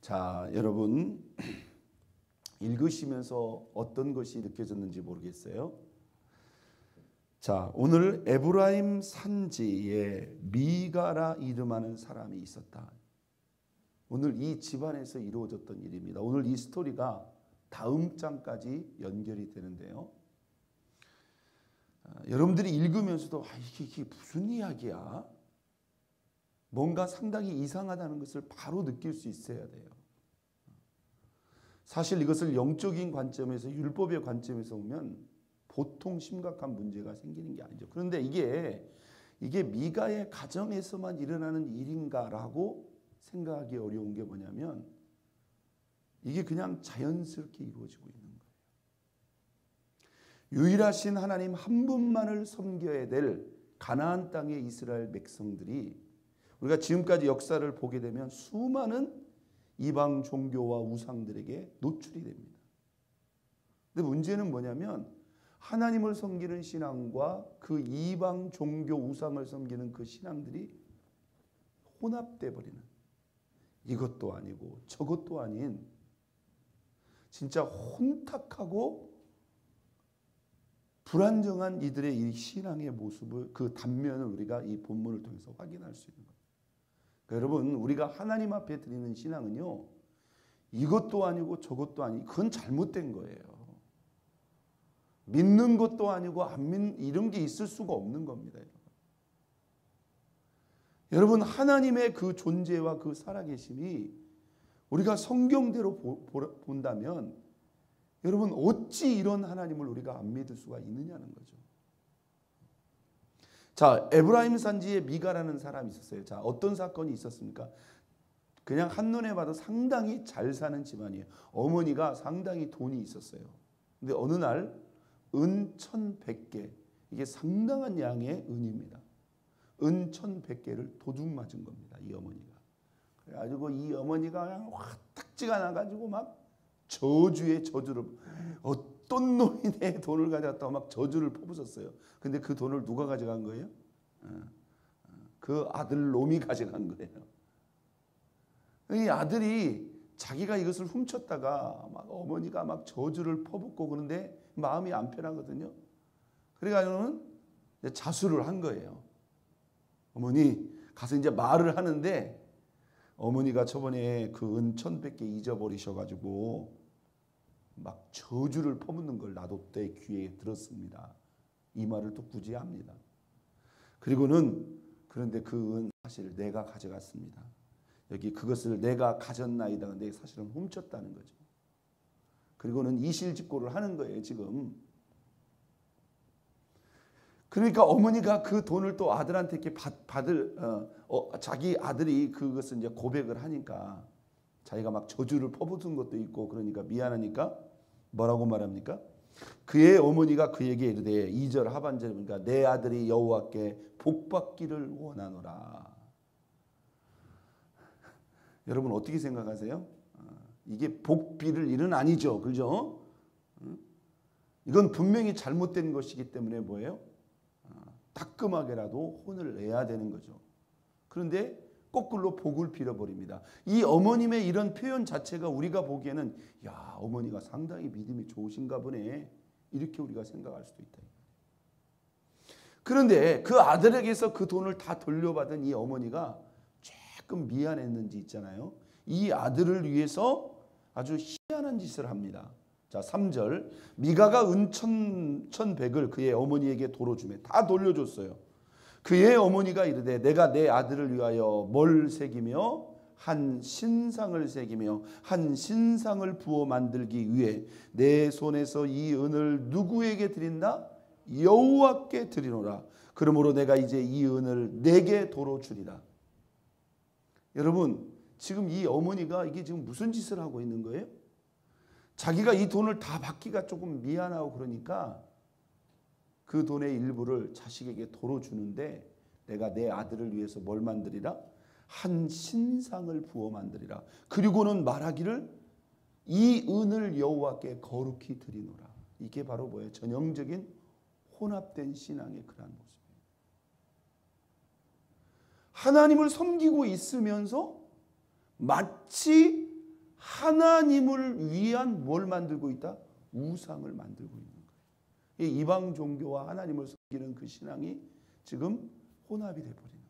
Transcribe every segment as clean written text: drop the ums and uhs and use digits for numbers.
자, 여러분 읽으시면서 어떤 것이 느껴졌는지 모르겠어요. 자, 오늘 에브라임 산지에 미가라 이름하는 사람이 있었다. 오늘 이 집안에서 이루어졌던 일입니다. 오늘 이 스토리가 다음 장까지 연결이 되는데요. 여러분들이 읽으면서도 이게 무슨 이야기야? 뭔가 상당히 이상하다는 것을 바로 느낄 수 있어야 돼요. 사실 이것을 영적인 관점에서, 율법의 관점에서 보면 보통 심각한 문제가 생기는 게 아니죠. 그런데 이게 미가의 가정에서만 일어나는 일인가라고 생각하기 어려운 게 뭐냐면 이게 그냥 자연스럽게 이루어지고 있는 거예요. 유일하신 하나님 한 분만을 섬겨야 될 가나안 땅의 이스라엘 백성들이 우리가 지금까지 역사를 보게 되면 수많은 이방 종교와 우상들에게 노출이 됩니다. 근데 문제는 뭐냐면 하나님을 섬기는 신앙과 그 이방 종교 우상을 섬기는 그 신앙들이 혼합돼 버리는, 이것도 아니고 저것도 아닌 진짜 혼탁하고 불안정한 이들의 이 신앙의 모습을, 그 단면을 우리가 이 본문을 통해서 확인할 수 있는 거예요. 여러분, 우리가 하나님 앞에 드리는 신앙은요, 이것도 아니고 저것도 아니고 그건 잘못된 거예요. 믿는 것도 아니고 안 믿는, 이런 게 있을 수가 없는 겁니다. 여러분, 하나님의 그 존재와 그 살아계심이 우리가 성경대로 본다면 여러분, 어찌 이런 하나님을 우리가 안 믿을 수가 있느냐는 거죠. 자, 에브라임 산지에 미가라는 사람이 있었어요. 자, 어떤 사건이 있었습니까? 그냥 한눈에 봐도 상당히 잘 사는 집안이에요. 어머니가 상당히 돈이 있었어요. 근데 어느 날 은 1,100개, 이게 상당한 양의 은입니다. 은 1,100개를 도둑 맞은 겁니다. 이 어머니가. 그래가지고 이 어머니가 그냥 화딱지가 나가지고 막 저주에 저주를, 어떤 놈이 내 돈을 가져갔다고 막 저주를 퍼부었어요. 근데 그 돈을 누가 가져간 거예요? 그 아들 놈이 가져간 거예요. 이 아들이 자기가 이것을 훔쳤다가 막 어머니가 막 저주를 퍼붓고 그런데 마음이 안 편하거든요. 그래가지고는 자수를 한 거예요. 어머니 가서 이제 말을 하는데 어머니가 저번에 그 은 1,100개 잊어버리셔가지고 막 저주를 퍼붓는 걸 나도 때 귀에 들었습니다. 이 말을 또 굳이 합니다. 그리고는 그런데 그 은 사실 내가 가져갔습니다. 여기 그것을 내가 가졌나이다. 근데 사실은 훔쳤다는 거죠. 그리고는 이실직고를 하는 거예요, 지금. 그러니까 어머니가 그 돈을 또 아들한테 이렇게 자기 아들이 그것을 이제 고백을 하니까 자기가 막 저주를 퍼붓은 것도 있고 그러니까 미안하니까 뭐라고 말합니까? 그의 어머니가 그에게 이르되 2절 하반절에 보니까 내 아들이 여호와께 복받기를 원하노라. 여러분 어떻게 생각하세요? 이게 복 빌을 일은 아니죠. 그죠? 이건 분명히 잘못된 것이기 때문에 뭐예요? 따끔하게라도 혼을 내야 되는 거죠. 그런데 거꾸로 복을 빌어버립니다. 이 어머님의 이런 표현 자체가 우리가 보기에는 야, 어머니가 상당히 믿음이 좋으신가 보네, 이렇게 우리가 생각할 수도 있다. 그런데 그 아들에게서 그 돈을 다 돌려받은 이 어머니가 조금 미안했는지 있잖아요. 이 아들을 위해서 아주 희한한 짓을 합니다. 자, 3절 미가가 은 1,100을 그의 어머니에게 도로 주매, 다 돌려줬어요. 그의 어머니가 이르되 내가 내 아들을 위하여 뭘 새기며 한 신상을 새기며 한 신상을 부어 만들기 위해 내 손에서 이 은을 누구에게 드린다? 여호와께 드리노라. 그러므로 내가 이제 이 은을 내게 도로 주리라. 여러분, 지금 이 어머니가 이게 지금 무슨 짓을 하고 있는 거예요? 자기가 이 돈을 다 받기가 조금 미안하고 그러니까 그 돈의 일부를 자식에게 도로 주는데 내가 내 아들을 위해서 뭘 만들이라? 한 신상을 부어 만들이라. 그리고는 말하기를 이 은을 여호와께 거룩히 드리노라. 이게 바로 뭐예요? 전형적인 혼합된 신앙의 그러한 모습이에요. 하나님을 섬기고 있으면서 마치 하나님을 위한 뭘 만들고 있다? 우상을 만들고 있는 거예요. 이 이방 종교와 하나님을 섬기는 그 신앙이 지금 혼합이 되어버리는 거예요.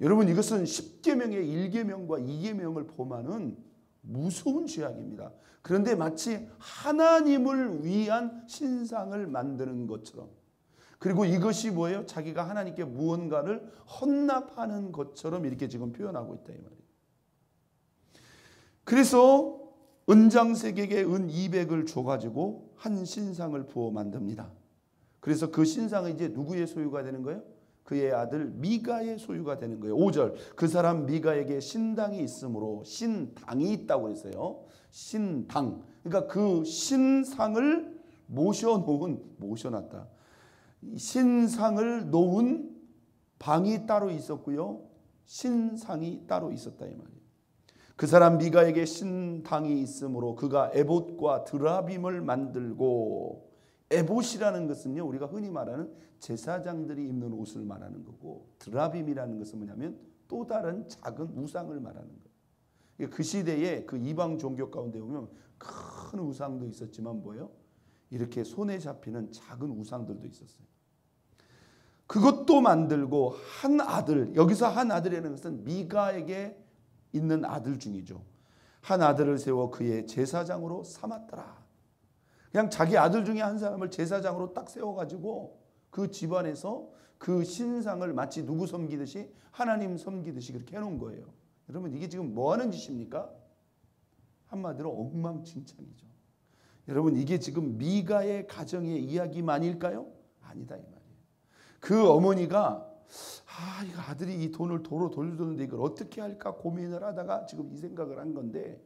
여러분, 이것은 10계명의 1계명과 2계명을 범하는 무서운 죄악입니다. 그런데 마치 하나님을 위한 신상을 만드는 것처럼, 그리고 이것이 뭐예요? 자기가 하나님께 무언가를 헌납하는 것처럼 이렇게 지금 표현하고 있다 이 말이에요. 그래서 은장색에게 은 200을 줘가지고 한 신상을 부어 만듭니다. 그래서 그 신상은 이제 누구의 소유가 되는 거예요? 그의 아들 미가의 소유가 되는 거예요. 5절, 그 사람 미가에게 신당이 있으므로, 신당이 있다고 했어요. 신당, 그러니까 그 신상을 모셔놨다. 신상을 놓은 방이 따로 있었고요, 신상이 따로 있었다 이 말이에요. 그 사람 미가에게 신당이 있으므로 그가 에봇과 드라빔을 만들고, 에봇이라는 것은요, 우리가 흔히 말하는 제사장들이 입는 옷을 말하는 거고, 드라빔이라는 것은 뭐냐면 또 다른 작은 우상을 말하는 거예요. 그 시대에 그 이방 종교 가운데 보면 큰 우상도 있었지만 뭐예요? 이렇게 손에 잡히는 작은 우상들도 있었어요. 그것도 만들고 한 아들, 여기서 한 아들이라는 것은 미가에게 있는 아들 중이죠. 한 아들을 세워 그의 제사장으로 삼았더라. 그냥 자기 아들 중에 한 사람을 제사장으로 딱 세워가지고 그 집안에서 그 신상을 마치 누구 섬기듯이, 하나님 섬기듯이 그렇게 해놓은 거예요. 여러분, 이게 지금 뭐 하는 짓입니까? 한마디로 엉망진창이죠. 여러분, 이게 지금 미가의 가정의 이야기만일까요? 아니다 이 말이에요. 그 어머니가 이거 아들이 이 돈을 도로 돌려줬는데 이걸 어떻게 할까 고민을 하다가 지금 이 생각을 한 건데,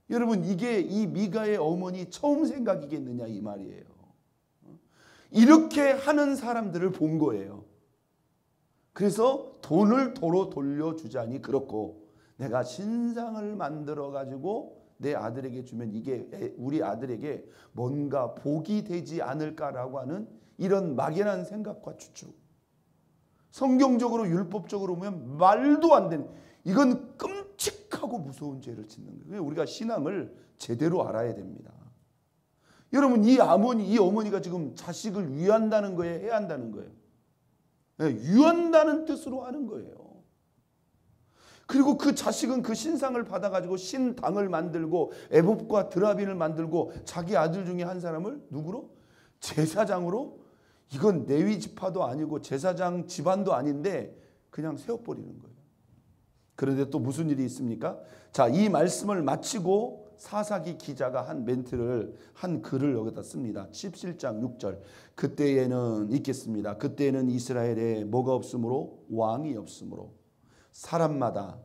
여러분, 이게 이 미가의 어머니 처음 생각이겠느냐 이 말이에요. 이렇게 하는 사람들을 본 거예요. 그래서 돈을 도로 돌려주자니 그렇고, 내가 신상을 만들어 가지고 내 아들에게 주면 이게 우리 아들에게 뭔가 복이 되지 않을까라고 하는 이런 막연한 생각과 추측. 성경적으로 율법적으로 보면 말도 안 되는, 이건 끔찍하고 무서운 죄를 짓는 거예요. 우리가 신앙을 제대로 알아야 됩니다. 여러분, 이 어머니가 지금 자식을 위한다는 거예요, 해야 한다는 거예요? 네, 유한다는 뜻으로 하는 거예요. 그리고 그 자식은 그 신상을 받아가지고 신당을 만들고 에봇과 드라빔을 만들고 자기 아들 중에 한 사람을 누구로? 제사장으로. 이건 레위 지파도 아니고 제사장 집안도 아닌데 그냥 세워버리는 거예요. 그런데 또 무슨 일이 있습니까? 자, 이 말씀을 마치고 사사기 기자가 한 글을 여기다 씁니다. 17장 6절. 그때에는 있겠습니다. 그때에는 이스라엘에 뭐가 없으므로? 왕이 없으므로 사람마다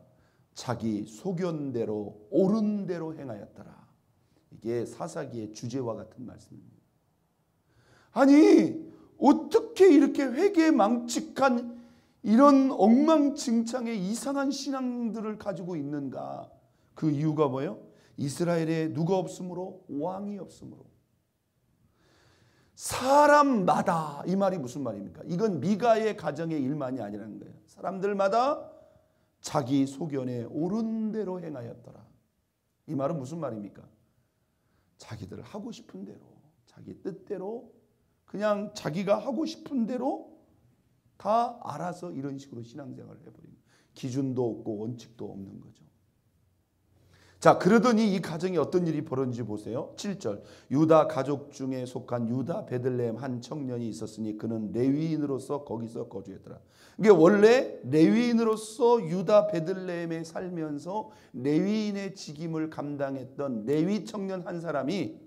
자기 소견대로 옳은 대로 행하였더라. 이게 사사기의 주제와 같은 말씀입니다. 아니, 어떻게 이렇게 회개망측한 이런 엉망진창의 이상한 신앙들을 가지고 있는가? 그 이유가 뭐예요? 이스라엘에 누가 없으므로? 왕이 없으므로. 사람마다, 이 말이 무슨 말입니까? 이건 미가의 가정의 일만이 아니라는 거예요. 사람들마다 자기 소견에 옳은 대로 행하였더라. 이 말은 무슨 말입니까? 자기들 하고 싶은 대로, 자기 뜻대로, 그냥 자기가 하고 싶은 대로 다 알아서 이런 식으로 신앙생활을 해버립니다. 기준도 없고 원칙도 없는 거죠. 자, 그러더니 이 가정에 어떤 일이 벌어진지 보세요. 7절. 유다 가족 중에 속한 유다 베들레헴 한 청년이 있었으니 그는 레위인으로서 거기서 거주했더라. 이게 원래 레위인으로서 유다 베들레헴에 살면서 레위인의 직임을 감당했던 레위 청년 한 사람이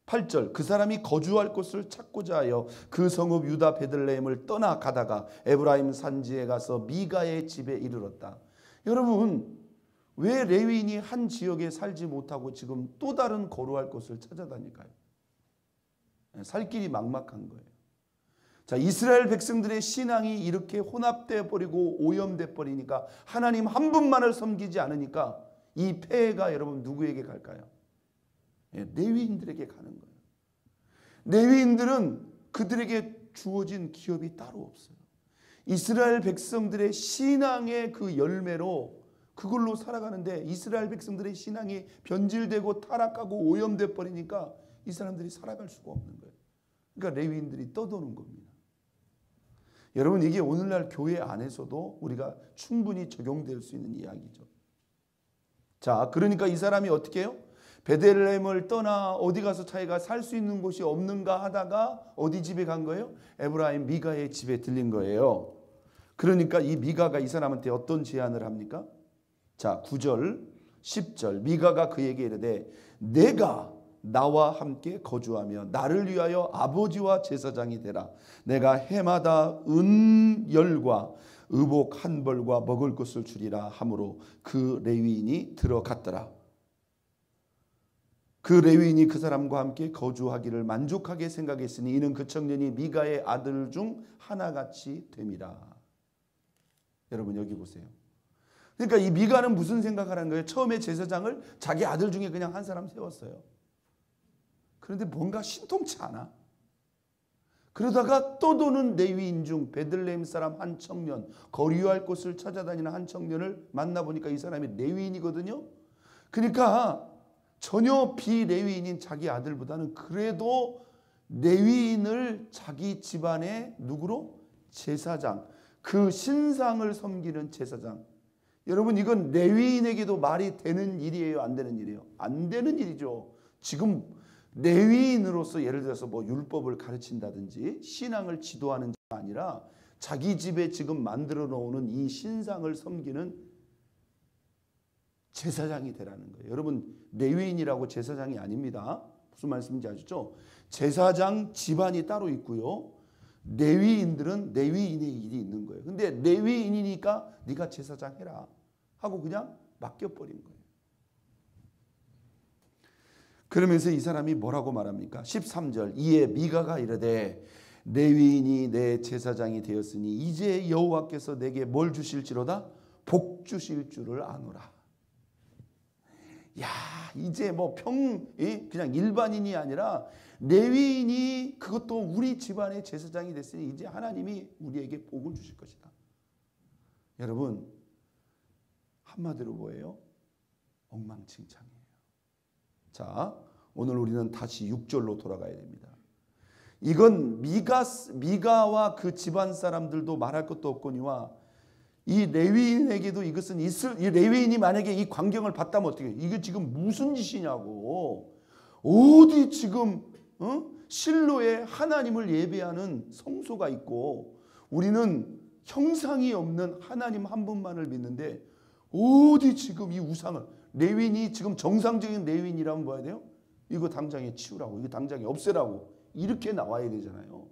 8절. 그 사람이 거주할 곳을 찾고자 하여 그 성읍 유다 베들레헴을 떠나가다가 에브라임 산지에 가서 미가의 집에 이르렀다. 여러분, 왜 레위인이 한 지역에 살지 못하고 지금 또 다른 거주할 곳을 찾아다닐까요? 살 길이 막막한 거예요. 자, 이스라엘 백성들의 신앙이 이렇게 혼합돼 버리고 오염돼 버리니까, 하나님 한 분만을 섬기지 않으니까 이 폐해가 여러분 누구에게 갈까요? 레위인들에게 가는 거예요. 레위인들은 그들에게 주어진 기업이 따로 없어요. 이스라엘 백성들의 신앙의 그 열매로 그걸로 살아가는데 이스라엘 백성들의 신앙이 변질되고 타락하고 오염돼 버리니까 이 사람들이 살아갈 수가 없는 거예요. 그러니까 레위인들이 떠도는 겁니다. 여러분, 이게 오늘날 교회 안에서도 우리가 충분히 적용될 수 있는 이야기죠. 자, 그러니까 이 사람이 어떻게 해요? 베들레헴을 떠나 어디 가서 자기가 살 수 있는 곳이 없는가 하다가 어디 집에 간 거예요? 에브라임 미가의 집에 들린 거예요. 그러니까 이 미가가 이 사람한테 어떤 제안을 합니까? 자, 9절 10절 미가가 그에게 이르되 내가 나와 함께 거주하며 나를 위하여 아버지와 제사장이 되라. 내가 해마다 은열과 의복 한 벌과 먹을 것을 주리라 하므로 그 레위인이 들어갔더라. 그 레위인이 그 사람과 함께 거주하기를 만족하게 생각했으니 이는 그 청년이 미가의 아들 중 하나같이 됨이라. 여러분, 여기 보세요. 그러니까 이 미가는 무슨 생각을 하는 거예요? 처음에 제사장을 자기 아들 중에 그냥 한 사람 세웠어요. 그런데 뭔가 신통치 않아. 그러다가 떠도는 레위인 중 베들레헴 사람 한 청년, 거류할 곳을 찾아다니는 한 청년을 만나보니까 이 사람이 레위인이거든요. 그러니까 전혀 비레위인인 자기 아들보다는 그래도 레위인을 자기 집안의 누구로? 제사장, 그 신상을 섬기는 제사장. 여러분, 이건 레위인에게도 말이 되는 일이에요? 안 되는 일이에요? 안 되는 일이죠. 지금 레위인으로서 예를 들어서 뭐 율법을 가르친다든지 신앙을 지도하는 자가 아니라 자기 집에 지금 만들어 놓는 이 신상을 섬기는 제사장이 되라는 거예요. 여러분, 레위인이라고 제사장이 아닙니다. 무슨 말씀인지 아시죠? 제사장 집안이 따로 있고요. 레위인들은 레위인의 일이 있는 거예요. 근데 레위인이니까 네가 제사장 해라 하고 그냥 맡겨버린 거예요. 그러면서 이 사람이 뭐라고 말합니까? 13절 이에 미가가 이르되 레위인이 내 제사장이 되었으니 이제 여호와께서 내게 뭘 주실지로다? 복 주실 줄을 아노라. 야, 이제 뭐 그냥 일반인이 아니라 레위인이 그것도 우리 집안의 제사장이 됐으니 이제 하나님이 우리에게 복을 주실 것이다. 여러분, 한마디로 뭐예요? 엉망진창이에요. 자, 오늘 우리는 다시 6절로 돌아가야 됩니다. 이건 미가와 그 집안 사람들도 말할 것도 없거니와 이 레위인에게도 이것은 이 레위인이 만약에 이 광경을 봤다면 어떻게 해요? 이게 지금 무슨 짓이냐고. 어디 지금 실로에 하나님을 예배하는 성소가 있고 우리는 형상이 없는 하나님 한 분만을 믿는데 어디 지금 이 우상을, 레위인이 지금 정상적인 레위인이라면 뭐 해야 돼요? 이거 당장에 치우라고, 이거 당장에 없애라고 이렇게 나와야 되잖아요.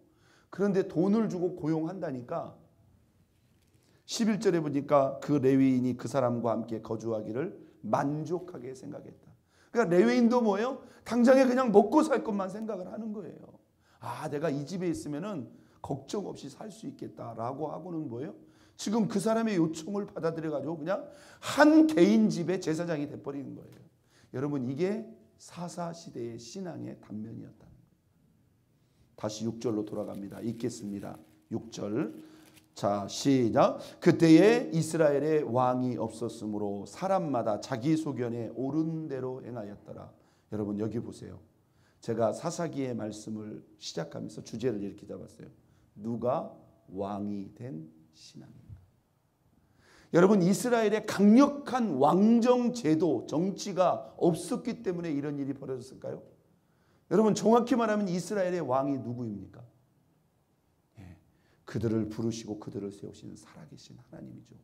그런데 돈을 주고 고용한다니까 11절에 보니까 그 레위인이 그 사람과 함께 거주하기를 만족하게 생각했다. 그러니까 레위인도 뭐예요? 당장에 그냥 먹고 살 것만 생각을 하는 거예요. 아, 내가 이 집에 있으면은 걱정 없이 살 수 있겠다라고 하고는 뭐예요? 지금 그 사람의 요청을 받아들여 가지고 그냥 한 개인 집의 제사장이 돼 버리는 거예요. 여러분, 이게 사사 시대의 신앙의 단면이었다는 거예요. 다시 6절로 돌아갑니다. 읽겠습니다. 6절. 자, 시작. 그때에 이스라엘에 왕이 없었으므로 사람마다 자기 소견에 옳은 대로 행하였더라. 여러분, 여기 보세요. 제가 사사기의 말씀을 시작하면서 주제를 이렇게 잡았어요. 누가 왕이 된 신앙인가? 여러분, 이스라엘에 강력한 왕정 제도, 정치가 없었기 때문에 이런 일이 벌어졌을까요? 여러분, 정확히 말하면 이스라엘의 왕이 누구입니까? 그들을 부르시고 그들을 세우시는 살아계신 하나님이죠.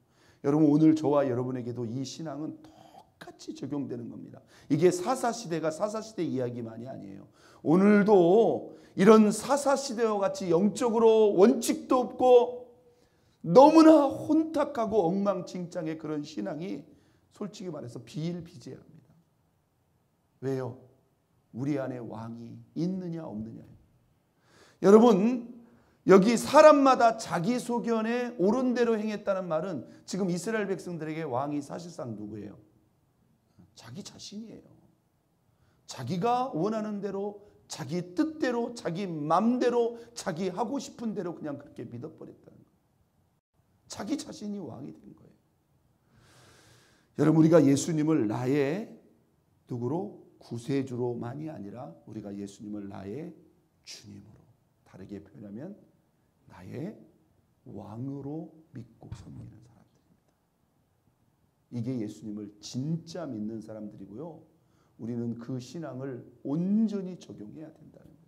여러분, 오늘 저와 여러분에게도 이 신앙은 똑같이 적용되는 겁니다. 이게 사사시대가 사사시대 이야기만이 아니에요. 오늘도 이런 사사시대와 같이 영적으로 원칙도 없고 너무나 혼탁하고 엉망진창의 그런 신앙이 솔직히 말해서 비일비재합니다. 왜요? 우리 안에 왕이 있느냐 없느냐예요. 여러분, 여기 사람마다 자기 소견에 옳은 대로 행했다는 말은 지금 이스라엘 백성들에게 왕이 사실상 누구예요? 자기 자신이에요. 자기가 원하는 대로, 자기 뜻대로, 자기 맘대로, 자기 하고 싶은 대로 그냥 그렇게 믿어버렸다는 거예요. 자기 자신이 왕이 된 거예요. 여러분, 우리가 예수님을 나의 누구로? 구세주로만이 아니라 우리가 예수님을 나의 주님으로, 다르게 표현하면 나의 왕으로 믿고 섬기는 사람들입니다. 이게 예수님을 진짜 믿는 사람들이고요. 우리는 그 신앙을 온전히 적용해야 된다는 거예요.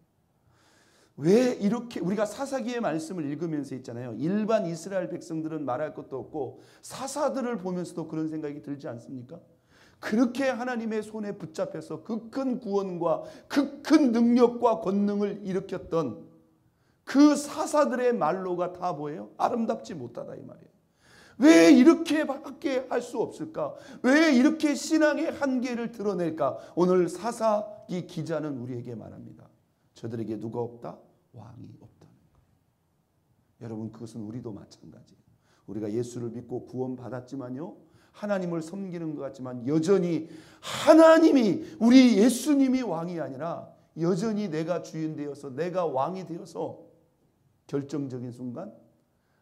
왜 이렇게 우리가 사사기의 말씀을 읽으면서 있잖아요. 일반 이스라엘 백성들은 말할 것도 없고 사사들을 보면서도 그런 생각이 들지 않습니까? 그렇게 하나님의 손에 붙잡혀서 그 큰 구원과 그 큰 능력과 권능을 일으켰던 그 사사들의 말로가 다 뭐예요? 아름답지 못하다 이 말이에요. 왜 이렇게밖에 할 수 없을까? 왜 이렇게 신앙의 한계를 드러낼까? 오늘 사사기 기자는 우리에게 말합니다. 저들에게 누가 없다? 왕이 없다는 거예요. 여러분, 그것은 우리도 마찬가지예요. 우리가 예수를 믿고 구원받았지만요, 하나님을 섬기는 것 같지만 여전히 하나님이, 우리 예수님이 왕이 아니라 여전히 내가 주인 되어서, 내가 왕이 되어서 결정적인 순간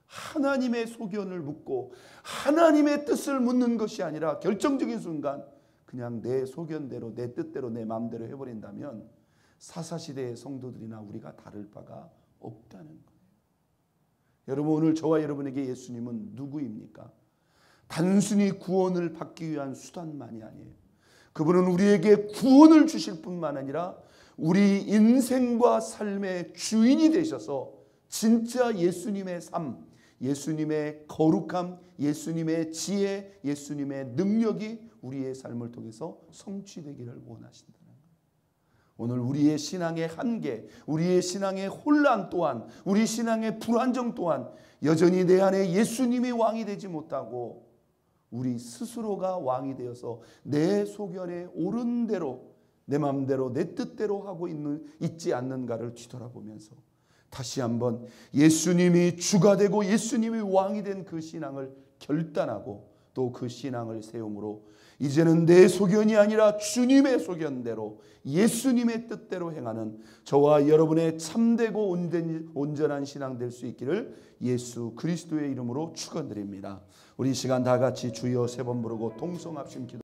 하나님의 소견을 묻고 하나님의 뜻을 묻는 것이 아니라 결정적인 순간 그냥 내 소견대로, 내 뜻대로, 내 마음대로 해버린다면 사사시대의 성도들이나 우리가 다를 바가 없다는 거예요. 여러분, 오늘 저와 여러분에게 예수님은 누구입니까? 단순히 구원을 받기 위한 수단만이 아니에요. 그분은 우리에게 구원을 주실 뿐만 아니라 우리 인생과 삶의 주인이 되셔서 진짜 예수님의 삶, 예수님의 거룩함, 예수님의 지혜, 예수님의 능력이 우리의 삶을 통해서 성취되기를 원하신다는 거예요. 오늘 우리의 신앙의 한계, 우리의 신앙의 혼란 또한, 우리 신앙의 불안정 또한 여전히 내 안에 예수님이 왕이 되지 못하고 우리 스스로가 왕이 되어서 내 소견에 옳은 대로, 내 마음대로, 내 뜻대로 하고 있지 않는가를 뒤돌아보면서 다시 한번 예수님이 주가 되고 예수님이 왕이 된 그 신앙을 결단하고 또 그 신앙을 세움으로 이제는 내 소견이 아니라 주님의 소견대로, 예수님의 뜻대로 행하는 저와 여러분의 참되고 온전한 신앙 될 수 있기를 예수 그리스도의 이름으로 축원드립니다. 우리 시간 다 같이 주여 세 번 부르고 통성합심 기도